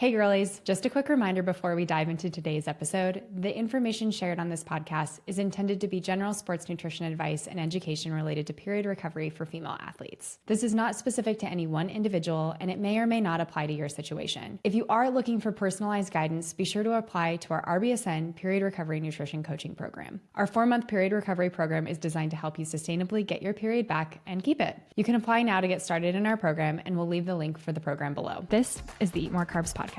Hey girlies, just a quick reminder before we dive into today's episode. The information shared on this podcast is intended to be general sports nutrition advice and education related to period recovery for female athletes. This is not specific to any one individual, and it may or may not apply to your situation. If you are looking for personalized guidance, be sure to apply to our RBSN Period Recovery Nutrition Coaching Program. Our 4-month period recovery program is designed to help you sustainably get your period back and keep it. You can apply now to get started in our program, and we'll leave the link for the program below. This is the Eat More Carbs Podcast.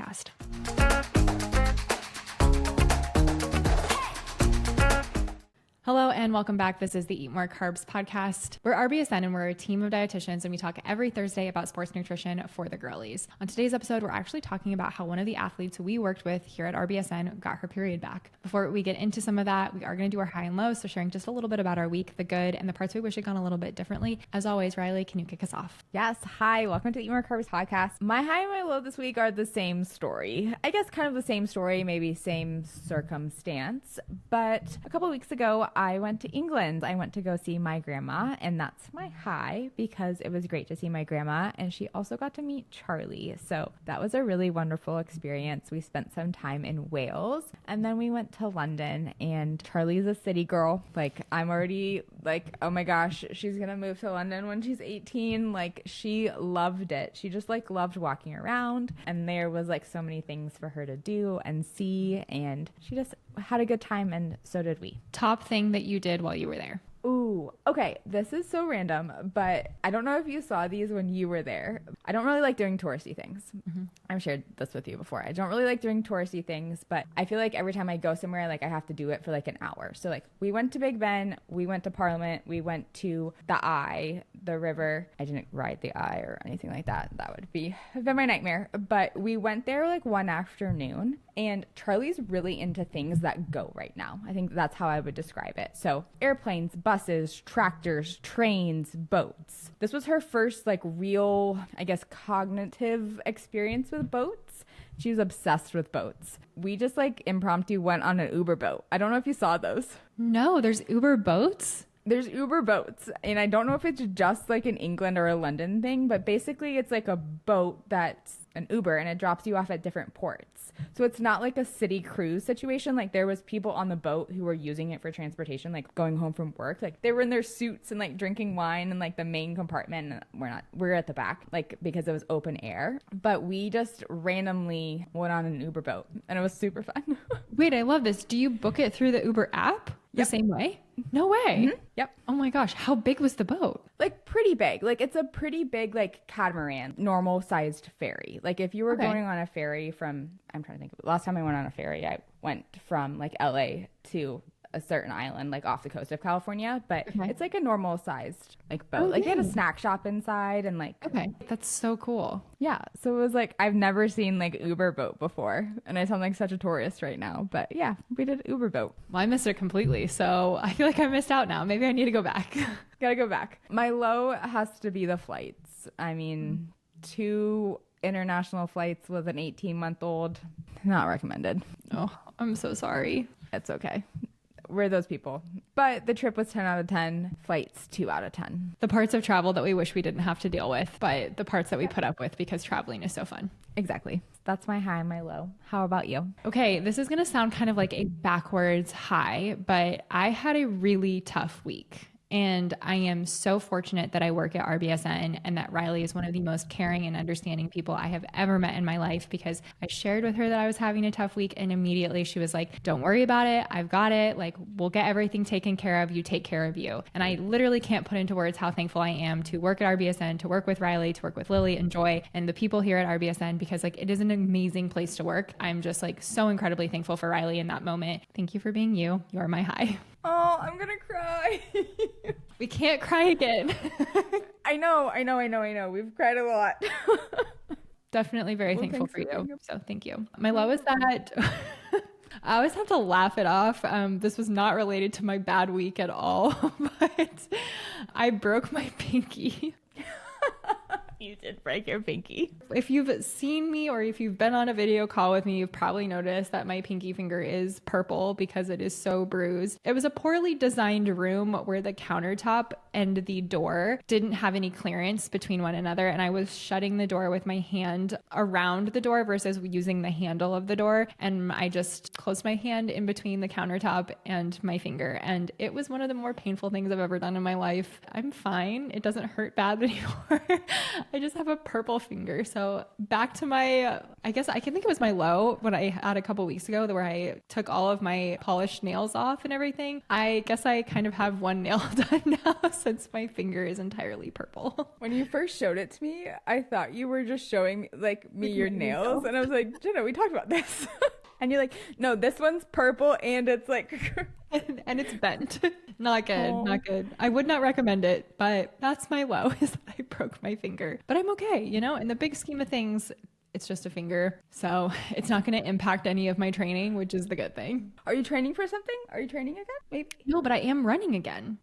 Hello and welcome back. This is the Eat More Carbs Podcast. We're RBSN and we're a team of dietitians, and we talk every Thursday about sports nutrition for the girlies. On today's episode, we're actually talking about how one of the athletes we worked with here at RBSN got her period back. Before we get into some of that, we are going to do our high and low, so sharing just a little bit about our week, the good, and the parts we wish had gone a little bit differently. As always, Reilly, can you kick us off? Yes. Hi. Welcome to the Eat More Carbs Podcast. My high and my low this week are the same story. I guess kind of the same story, maybe same circumstance. But a couple of weeks ago, I went to England. I went to go see my grandma, and that's my high because it was great to see my grandma, and she also got to meet Charlie. So that was a really wonderful experience. We spent some time in Wales, and then we went to London, and Charlie's a city girl. Like, I'm already like, oh my gosh, she's gonna move to London when she's 18. Like, she loved it. She just like loved walking around, and there was like so many things for her to do and see, and she just had a good time, and so did we. Top thing that you did while you were there? Ooh, okay. This is so random, but I don't know if you saw these when you were there. I don't really like doing touristy things. I've shared this with you before. I don't really like doing touristy things, but I feel like every time I go somewhere, like I have to do it for like an hour. So like we went to Big Ben, we went to Parliament, we went to the Eye, the river. I didn't ride the Eye or anything like that. That would have been my nightmare. But we went there like one afternoon, and Charlie's really into things that go right now. I think that's how I would describe it. So airplanes, buses, tractors, trains, boats. This was her first like real, I guess, cognitive experience with boats. She was obsessed with boats. We just like impromptu went on an Uber boat. I don't know if you saw those. No, there's Uber boats? There's Uber boats, and I don't know if it's just like an England or a London thing, but basically it's like a boat that's an Uber, and it drops you off at different ports. So it's not like a city cruise situation. Like, there was people on the boat who were using it for transportation, like going home from work. Like, they were in their suits and like drinking wine in like the main compartment. We're at the back, like, because it was open air. But we just randomly went on an Uber boat, and it was super fun. Wait, I love this. Do you book it through the Uber app the same way? No way. Mm-hmm. Yep. Oh my gosh. How big was the boat? Like, pretty big. Like, it's a pretty big, like, catamaran, normal sized ferry. Like, if you were going on a ferry from, I'm trying to think of it. Last time I went on a ferry, I went from like LA to a certain island, like off the coast of California, but it's like a normal sized like boat. Like, they had a snack shop inside, and like, that's so cool. Yeah. So it was like, I've never seen like Uber boat before, and I sound like such a tourist right now, but yeah, we did Uber boat. Well, I missed it completely, so I feel like I missed out now. Maybe I need to go back. Gotta go back. My low has to be the flights. I mean, 2 international flights with an 18-month-old, not recommended. Oh, I'm so sorry. It's okay. We're those people. But the trip was 10 out of 10, flights 2 out of 10. The parts of travel that we wish we didn't have to deal with, but the parts that we put up with because traveling is so fun. Exactly. That's my high and my low. How about you? Okay, this is going to sound kind of like a backwards high, but I had a really tough week. And I am so fortunate that I work at RBSN and that Reilly is one of the most caring and understanding people I have ever met in my life, because I shared with her that I was having a tough week, and immediately she was like, don't worry about it. I've got it. Like, we'll get everything taken care of. You take care of you. And I literally can't put into words how thankful I am to work at RBSN, to work with Reilly, to work with Lilly and Joy and the people here at RBSN, because like, it is an amazing place to work. I'm just like so incredibly thankful for Reilly in that moment. Thank you for being you. You're my high. Oh, I'm gonna cry. We can't cry again. I know. We've cried a lot. Definitely very thankful for you. So thank you. My low is that I always have to laugh it off. This was not related to my bad week at all, but I broke my pinky. You did break your pinky. If you've seen me or if you've been on a video call with me, you've probably noticed that my pinky finger is purple because it is so bruised. It was a poorly designed room where the countertop and the door didn't have any clearance between one another. And I was shutting the door with my hand around the door versus using the handle of the door. And I just closed my hand in between the countertop and my finger. And it was one of the more painful things I've ever done in my life. I'm fine. It doesn't hurt bad anymore. I just have a purple finger. So back to my, I guess I can think it was my low when I had a couple weeks ago where I took all of my polished nails off and everything. I guess I kind of have one nail done now since my finger is entirely purple. When you first showed it to me, I thought you were just showing me your nails. And I was like, Jenna, we talked about this. And you're like, no, this one's purple and it's like... and it's bent. Not good. Not good. I would not recommend it, but that's my low is that I broke my finger. But I'm okay. In the big scheme of things, it's just a finger. So it's not going to impact any of my training, which is the good thing. Are you training for something? Are you training again? Maybe. No, but I am running again.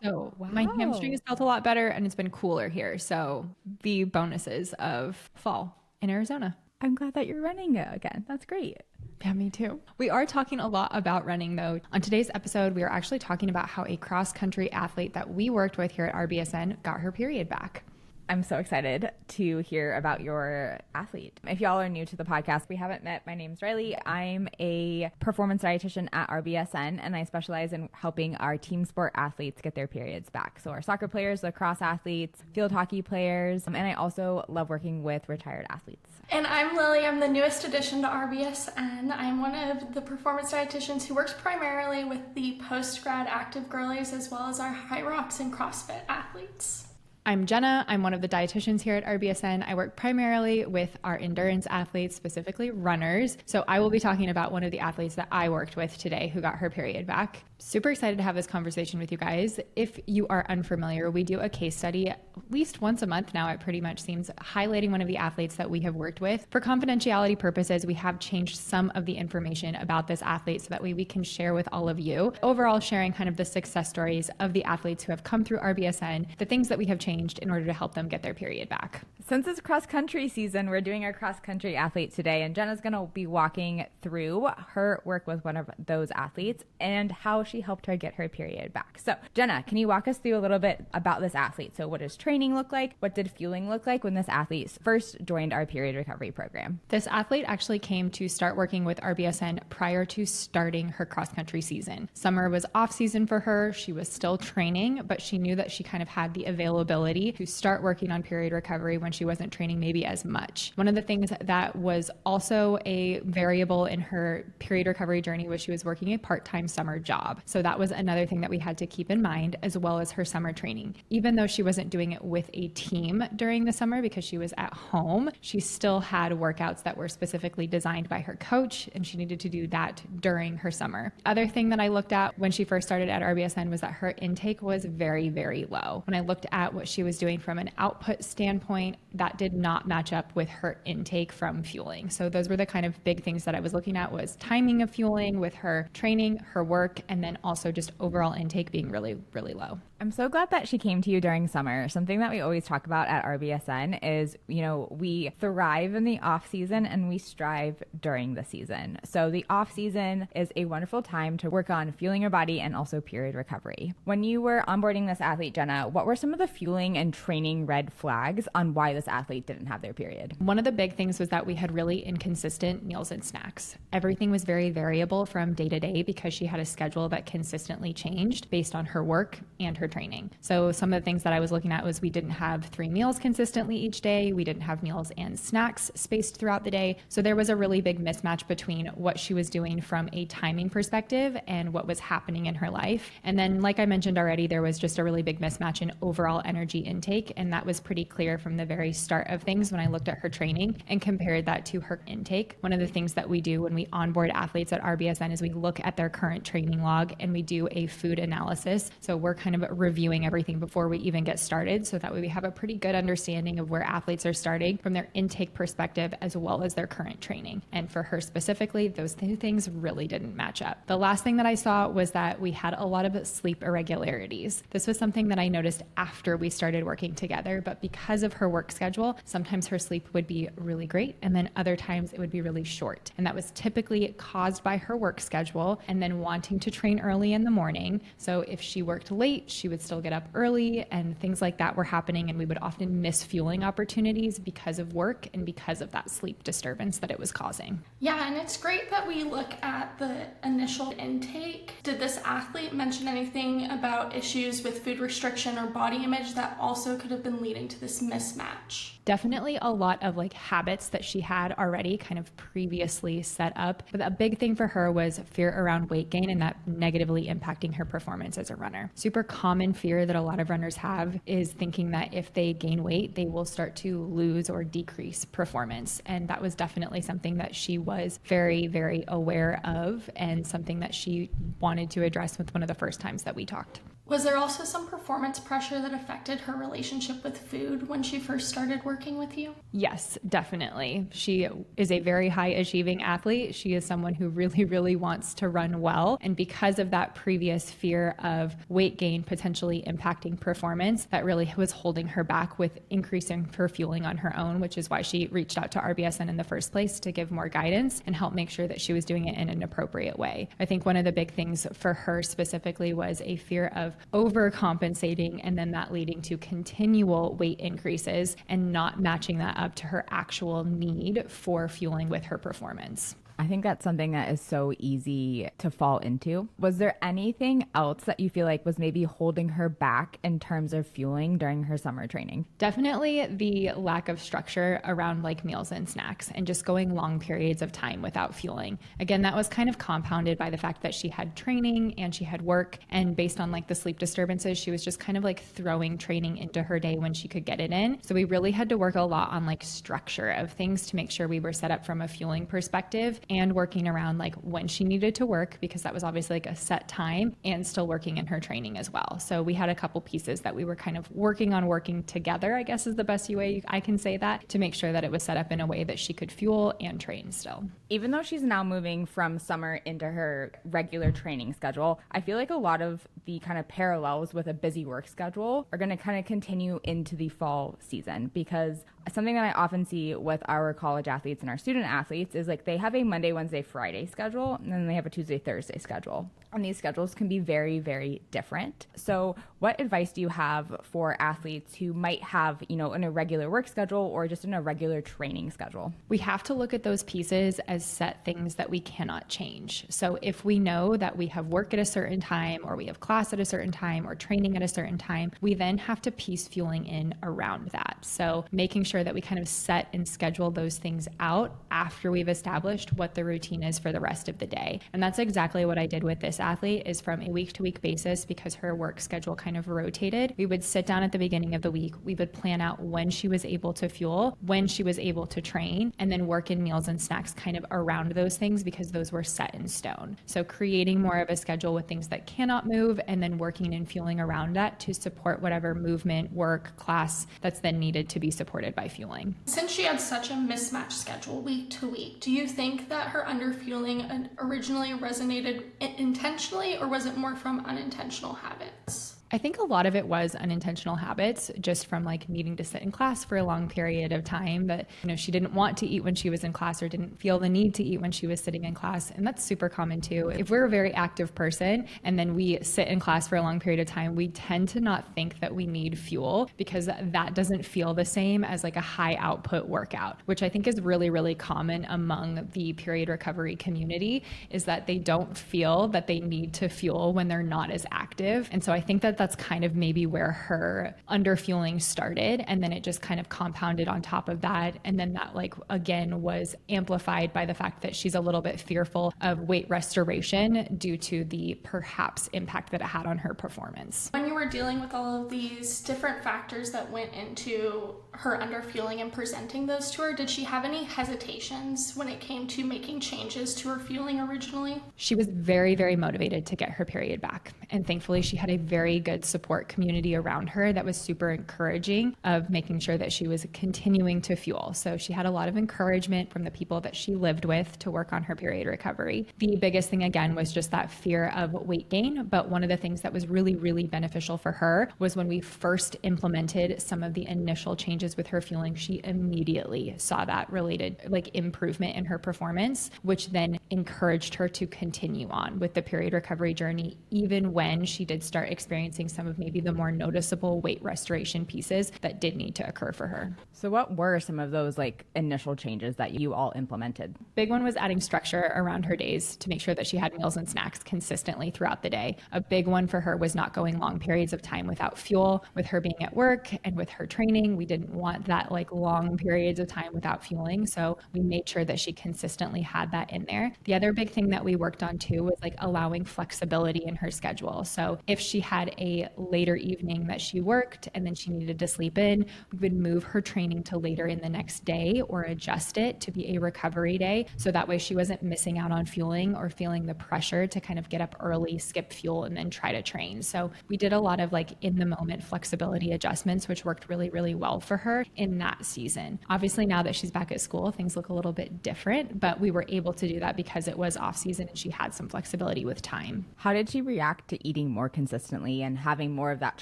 So wow. My hamstring has felt a lot better and it's been cooler here. So the bonuses of fall in Arizona. I'm glad that you're running again. That's great. Yeah, me too. We are talking a lot about running though. On today's episode, we are actually talking about how a cross-country athlete that we worked with here at RBSN got her period back. I'm so excited to hear about your athlete. If y'all are new to the podcast, we haven't met. My name's Reilly. I'm a performance dietitian at RBSN, and I specialize in helping our team sport athletes get their periods back. So our soccer players, lacrosse athletes, field hockey players, and I also love working with retired athletes. And I'm Lilly. I'm the newest addition to RBSN. I'm one of the performance dietitians who works primarily with the post-grad active girlies as well as our high rocks and CrossFit athletes. I'm Jenna. I'm one of the dietitians here at RBSN. I work primarily with our endurance athletes, specifically runners. So I will be talking about one of the athletes that I worked with today who got her period back. Super excited to have this conversation with you guys. If you are unfamiliar, we do a case study at least once a month now, it pretty much seems, highlighting one of the athletes that we have worked with. For confidentiality purposes, we have changed some of the information about this athlete so that way we can share with all of you. Overall, sharing kind of the success stories of the athletes who have come through RBSN, the things that we have changed in order to help them get their period back. Since it's cross-country season, we're doing our cross-country athlete today, and Jenna's going to be walking through her work with one of those athletes and how she helped her get her period back. So, Jenna, can you walk us through a little bit about this athlete? So what does training look like? What did fueling look like when this athlete first joined our period recovery program? This athlete actually came to start working with RBSN prior to starting her cross-country season. Summer was off season for her. She was still training, but she knew that she kind of had the availability to start working on period recovery when she wasn't training maybe as much. One of the things that was also a variable in her period recovery journey was she was working a part-time summer job. So that was another thing that we had to keep in mind, as well as her summer training. Even though she wasn't doing it with a team during the summer because she was at home, she still had workouts that were specifically designed by her coach, and she needed to do that during her summer. Other thing that I looked at when she first started at RBSN was that her intake was very, very low. When I looked at what she was doing from an output standpoint, that did not match up with her intake from fueling. So those were the kind of big things that I was looking at, was timing of fueling with her training, her work, and then also just overall intake being really, really low. I'm so glad that she came to you during summer. Something that we always talk about at RBSN is, we thrive in the off season and we strive during the season. So the off season is a wonderful time to work on fueling your body and also period recovery. When you were onboarding this athlete, Jenna, what were some of the fueling and training red flags on why this athlete didn't have their period? One of the big things was that we had really inconsistent meals and snacks. Everything was very variable from day to day because she had a schedule that consistently changed based on her work and her training. So some of the things that I was looking at was we didn't have 3 meals consistently each day. We didn't have meals and snacks spaced throughout the day. So there was a really big mismatch between what she was doing from a timing perspective and what was happening in her life. And then, like I mentioned already, there was just a really big mismatch in overall energy intake. And that was pretty clear from the very start of things when I looked at her training and compared that to her intake. One of the things that we do when we onboard athletes at RBSN is we look at their current training log and we do a food analysis. So we're kind of reviewing everything before we even get started. So that way we have a pretty good understanding of where athletes are starting from their intake perspective as well as their current training. And for her specifically, those two things really didn't match up. The last thing that I saw was that we had a lot of sleep irregularities. This was something that I noticed after we started working together, but because of her work schedule, sometimes her sleep would be really great and then other times it would be really short. And that was typically caused by her work schedule and then wanting to train early in the morning. So if she worked late, she would still get up early and things like that were happening, and we would often miss fueling opportunities because of work and because of that sleep disturbance that it was causing. Yeah, and it's great that we look at the initial intake. Did this athlete mention anything about issues with food restriction or body image that also could have been leading to this mismatch? Definitely a lot of like habits that she had already kind of previously set up. But a big thing for her was fear around weight gain and that negatively impacting her performance as a runner. Super common fear that a lot of runners have is thinking that if they gain weight, they will start to lose or decrease performance. And that was definitely something that she was very, very aware of and something that she wanted to address with one of the first times that we talked. Was there also some performance pressure that affected her relationship with food when she first started working with you? Yes, definitely. She is a very high achieving athlete. She is someone who really, really wants to run well. And because of that previous fear of weight gain potentially impacting performance, that really was holding her back with increasing her fueling on her own, which is why she reached out to RBSN in the first place to give more guidance and help make sure that she was doing it in an appropriate way. I think one of the big things for her specifically was a fear of overcompensating and then that leading to continual weight increases and not matching that up to her actual need for fueling with her performance. I think that's something that is so easy to fall into. Was there anything else that you feel like was maybe holding her back in terms of fueling during her summer training? Definitely the lack of structure around like meals and snacks and just going long periods of time without fueling. Again, that was kind of compounded by the fact that she had training and she had work, and based on like the sleep disturbances, she was just kind of like throwing training into her day when she could get it in. So we really had to work a lot on like structure of things to make sure we were set up from a fueling perspective and working around like when she needed to work, because that was obviously like a set time, and still working in her training as well. So we had a couple pieces that we were kind of working together, I guess is the best way I can say that, to make sure that it was set up in a way that she could fuel and train still. Even though she's now moving from summer into her regular training schedule, I feel like a lot of the kind of parallels with a busy work schedule are going to kind of continue into the fall season, because something that I often see with our college athletes and our student athletes is like they have a Monday, Wednesday, Friday schedule, and then they have a Tuesday, Thursday schedule. And these schedules can be very, very different. So what advice do you have for athletes who might have, in a regular work schedule or just in a regular training schedule? We have to look at those pieces as set things that we cannot change. So if we know that we have work at a certain time, or we have class at a certain time, or training at a certain time, we then have to piece fueling in around that. So making sure that we kind of set and schedule those things out after we've established what the routine is for the rest of the day. And that's exactly what I did with this athlete, is from a week-to-week basis, because her work schedule kind of rotated. We would sit down at the beginning of the week. We would plan out when she was able to fuel, when she was able to train, and then work in meals and snacks kind of around those things, because those were set in stone. So creating more of a schedule with things that cannot move, and then working and fueling around that to support whatever movement, work, class that's then needed to be supported by fueling. Since she had such a mismatched schedule week to week, do you think that her underfueling originally resonated intentionally, or was it more from unintentional habits? I think a lot of it was unintentional habits, just from like needing to sit in class for a long period of time, but she didn't want to eat when she was in class, or didn't feel the need to eat when she was sitting in class. And that's super common too. If we're a very active person and then we sit in class for a long period of time, we tend to not think that we need fuel, because that doesn't feel the same as like a high output workout, which I think is really, really common among the period recovery community, is that they don't feel that they need to fuel when they're not as active. And so I think that that's kind of maybe where her underfueling started, and then it just kind of compounded on top of that. And then that again was amplified by the fact that she's a little bit fearful of weight restoration due to the perhaps impact that it had on her performance. When you were dealing with all of these different factors that went into her underfueling and presenting those to her, did she have any hesitations when it came to making changes to her fueling originally? She was very, very motivated to get her period back. And thankfully she had a very good support community around her that was super encouraging of making sure that she was continuing to fuel. So she had a lot of encouragement from the people that she lived with to work on her period recovery. The biggest thing again was just that fear of weight gain. But one of the things that was really, really beneficial for her was when we first implemented some of the initial changes with her fueling, she immediately saw that related improvement in her performance, which then encouraged her to continue on with the period recovery journey, even when she did start experiencing some of maybe the more noticeable weight restoration pieces that did need to occur for her. So what were some of those initial changes that you all implemented? Big one was adding structure around her days to make sure that she had meals and snacks consistently throughout the day. A big one for her was not going long periods of time without fuel. With her being at work and with her training, we didn't want that long periods of time without fueling. So we made sure that she consistently had that in there. The other big thing that we worked on too was allowing flexibility in her schedule. So if she had a later evening that she worked and then she needed to sleep in, we would move her training to later in the next day or adjust it to be a recovery day. So that way she wasn't missing out on fueling or feeling the pressure to kind of get up early, skip fuel, and then try to train. So we did a lot of in the moment flexibility adjustments, which worked really, really well for her in that season. Obviously now that she's back at school, things look a little bit different, but we were able to do that because it was off season and she had some flexibility with time. How did she react to eating more consistently and having more of that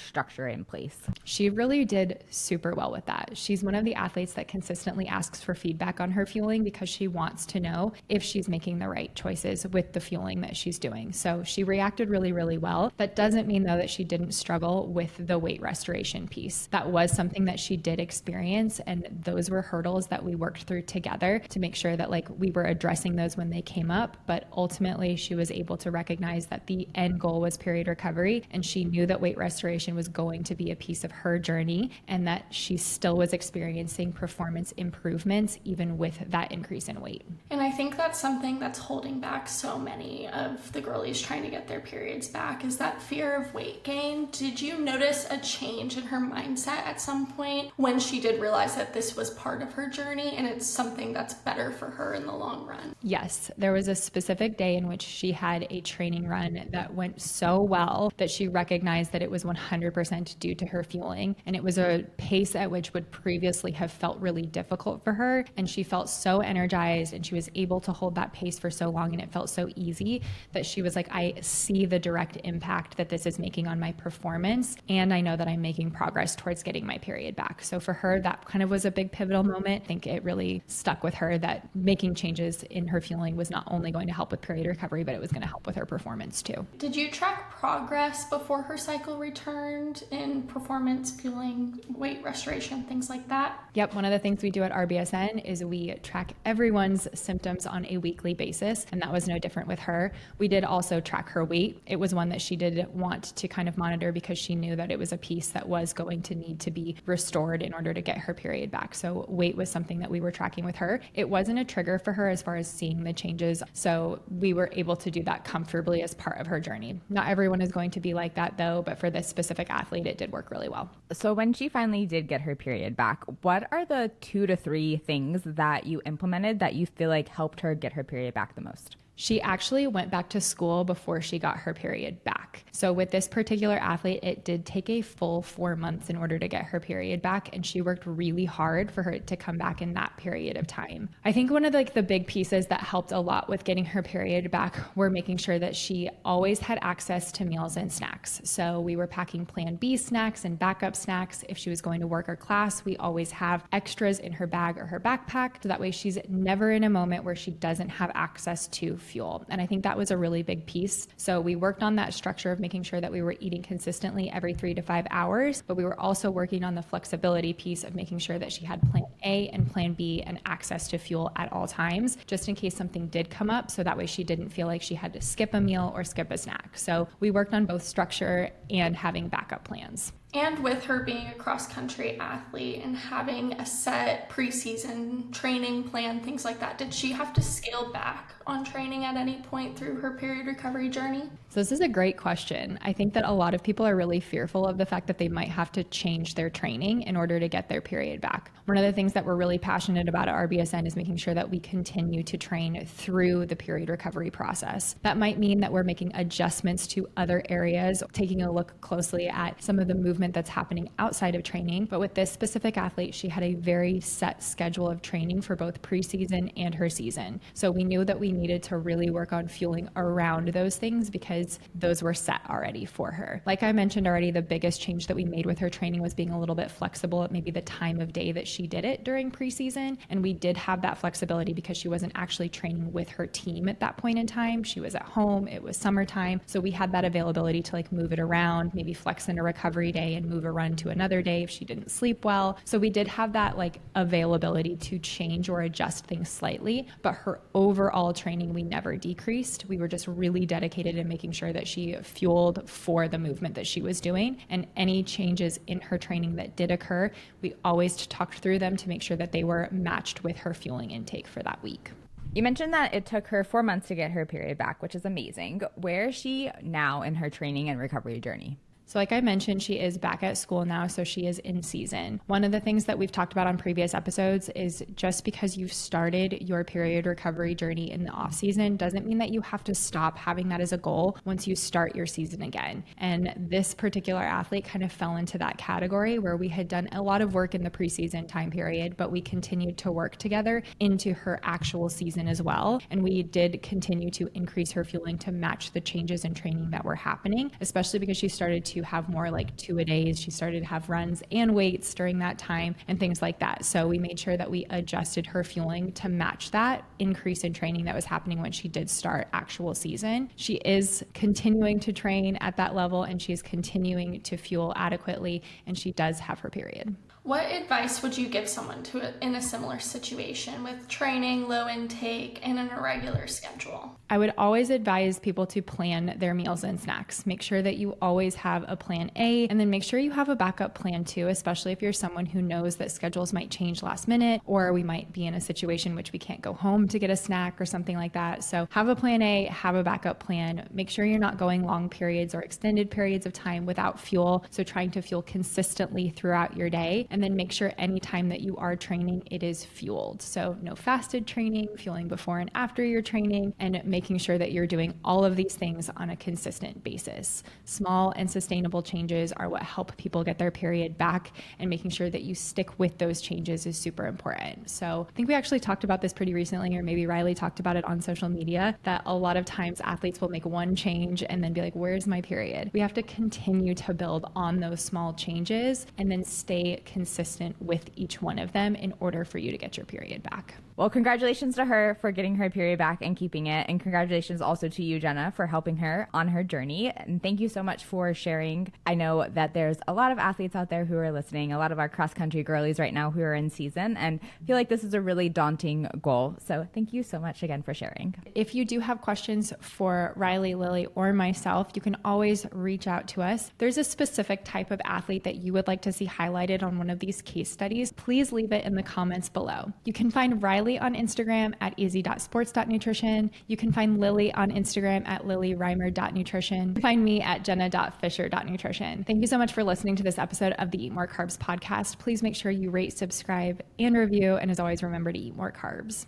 structure in place? She really did super well with that. She's one of the athletes that consistently asks for feedback on her fueling because she wants to know if she's making the right choices with the fueling that she's doing. So she reacted really, really well. That doesn't mean though that she didn't struggle with the weight restoration piece. That was something that she did experience, and those were hurdles that we worked through together to make sure that we were addressing those when they came up. But ultimately she was able to recognize that the end goal was period recovery, and she knew that weight restoration was going to be a piece of her journey and that she still was experiencing performance improvements even with that increase in weight. And I think that's something that's holding back so many of the girlies trying to get their periods back is that fear of weight gain. Did you notice a change in her mindset at some point when she did realize that this was part of her journey and it's something that's better for her in the long run? Yes, there was a specific day in which she had a training run that went so well that she recognized that it was 100% due to her fueling. And it was a pace at which would previously have felt really difficult for her. And she felt so energized and she was able to hold that pace for so long and it felt so easy that she was like, I see the direct impact that this is making on my performance. And I know that I'm making progress towards getting my period back. So for her, that kind of was a big pivotal moment. I think it really stuck with her that making changes in her fueling was not only going to help with period recovery, but it was going to help with her performance too. Did you track progress before her cycle returned in performance, fueling, weight restoration, things like that? Yep. One of the things we do at RBSN is we track everyone's symptoms on a weekly basis, and that was no different with her. We did also track her weight. It was one that she did want to kind of monitor because she knew that it was a piece that was going to need to be restored in order to get her period back. So weight was something that we were tracking with her. It wasn't a trigger for her as far as seeing the changes. So we were able to do that comfortably as part of her journey. Not everyone is going to be like that though, but for this specific athlete, it did work really well. So when she finally did get her period back, what are the 2 to 3 things that you implemented that you feel like helped her get her period back the most? She actually went back to school before she got her period back. So with this particular athlete, it did take a full 4 months in order to get her period back. And she worked really hard for her to come back in that period of time. I think one of the big pieces that helped a lot with getting her period back were making sure that she always had access to meals and snacks. So we were packing Plan B snacks and backup snacks. If she was going to work or class, we always have extras in her bag or her backpack. So that way she's never in a moment where she doesn't have access to fuel. And I think that was a really big piece. So we worked on that structure of making sure that we were eating consistently every 3 to 5 hours, but we were also working on the flexibility piece of making sure that she had Plan A and Plan B and access to fuel at all times, just in case something did come up. So that way she didn't feel like she had to skip a meal or skip a snack. So we worked on both structure and having backup plans. And with her being a cross-country athlete and having a set preseason training plan, things like that, did she have to scale back on training at any point through her period recovery journey? So this is a great question. I think that a lot of people are really fearful of the fact that they might have to change their training in order to get their period back. One of the things that we're really passionate about at RBSN is making sure that we continue to train through the period recovery process. That might mean that we're making adjustments to other areas, taking a look closely at some of the movement that's happening outside of training. But with this specific athlete, she had a very set schedule of training for both preseason and her season. So we knew that we needed to really work on fueling around those things because those were set already for her. Like I mentioned already, the biggest change that we made with her training was being a little bit flexible at maybe the time of day that she did it during preseason. And we did have that flexibility because she wasn't actually training with her team at that point in time. She was at home, it was summertime. So we had that availability to like move it around, maybe flex in a recovery day and move a run to another day if she didn't sleep well. So we did have that like availability to change or adjust things slightly, but her overall training, we never decreased. We were just really dedicated in making sure that she fueled for the movement that she was doing. And any changes in her training that did occur, we always talked through them to make sure that they were matched with her fueling intake for that week. You mentioned that it took her 4 months to get her period back, which is amazing. Where is she now in her training and recovery journey? So like I mentioned, she is back at school now, so she is in season. One of the things that we've talked about on previous episodes is just because you've started your period recovery journey in the off season doesn't mean that you have to stop having that as a goal once you start your season again. And this particular athlete kind of fell into that category where we had done a lot of work in the preseason time period, but we continued to work together into her actual season as well. And we did continue to increase her fueling to match the changes in training that were happening, especially because she started to have more like 2-a-days. She started to have runs and weights during that time and things like that. So we made sure that we adjusted her fueling to match that increase in training that was happening when she did start actual season. She is continuing to train at that level and she's continuing to fuel adequately, and she does have her period. What advice would you give someone in a similar situation with training, low intake, and an irregular schedule? I would always advise people to plan their meals and snacks. Make sure that you always have a plan A, and then make sure you have a backup plan too, especially if you're someone who knows that schedules might change last minute, or we might be in a situation in which we can't go home to get a snack or something like that. So have a plan A, have a backup plan. Make sure you're not going long periods or extended periods of time without fuel. So trying to fuel consistently throughout your day. And then make sure anytime that you are training, it is fueled. So no fasted training, fueling before and after your training, and making sure that you're doing all of these things on a consistent basis. Small and sustainable changes are what help people get their period back, and making sure that you stick with those changes is super important. So I think we actually talked about this pretty recently, or maybe Reilly talked about it on social media, that a lot of times athletes will make one change and then be like, where's my period? We have to continue to build on those small changes and then stay consistent with each one of them in order for you to get your period back. Well, congratulations to her for getting her period back and keeping it. And congratulations also to you, Jenna, for helping her on her journey. And thank you so much for sharing. I know that there's a lot of athletes out there who are listening, a lot of our cross-country girlies right now who are in season, and feel like this is a really daunting goal. So thank you so much again for sharing. If you do have questions for Reilly, Lilly, or myself, you can always reach out to us. There's a specific type of athlete that you would like to see highlighted on one of these case studies. Please leave it in the comments below. You can find Reilly on Instagram at easy.sports.nutrition. You can find Lilly on Instagram at lillyreimer.nutrition. Find me at jenna.fisher.nutrition. Thank you so much for listening to this episode of the Eat More Carbs podcast. Please make sure you rate, subscribe, and review. And as always, remember to eat more carbs.